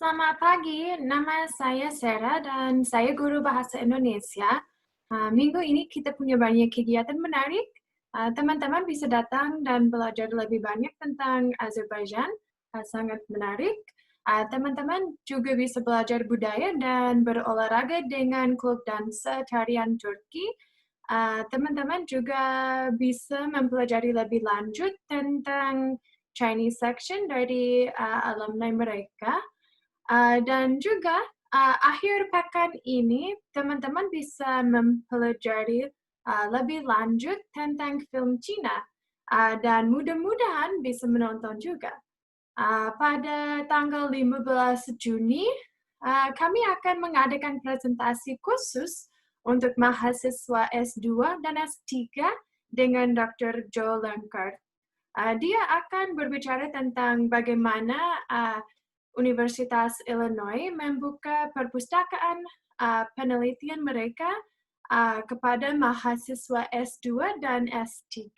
Selamat pagi, nama saya Sarah dan saya guru bahasa Indonesia. Minggu ini kita punya banyak kegiatan menarik. Teman-teman bisa datang dan belajar lebih banyak tentang Azerbaijan, sangat menarik. Teman-teman juga bisa belajar budaya dan berolahraga dengan klub dansa tarian Turki. Teman-teman juga bisa mempelajari lebih lanjut tentang Chinese section dari alumni mereka. Dan juga akhir pekan ini teman-teman bisa mempelajari lebih lanjut tentang film Cina dan mudah-mudahan bisa menonton juga. Pada tanggal 15 Juni, kami akan mengadakan presentasi khusus untuk mahasiswa S2 dan S3 dengan Dr. Joe Lankert. Dia akan berbicara tentang bagaimana Universitas Illinois membuka perpustakaan penelitian mereka kepada mahasiswa S2 dan S3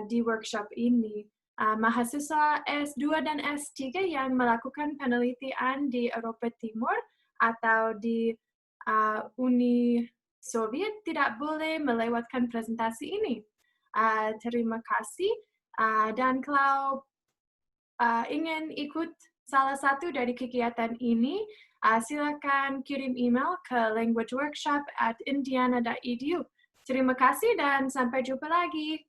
di workshop ini. Mahasiswa S2 dan S3 yang melakukan penelitian di Eropa Timur atau di Uni Soviet tidak boleh melewatkan presentasi ini. Terima kasih. Dan kalau ingin ikut salah satu dari kegiatan ini, silakan kirim email ke languageworkshop@indiana.edu. Terima kasih dan sampai jumpa lagi.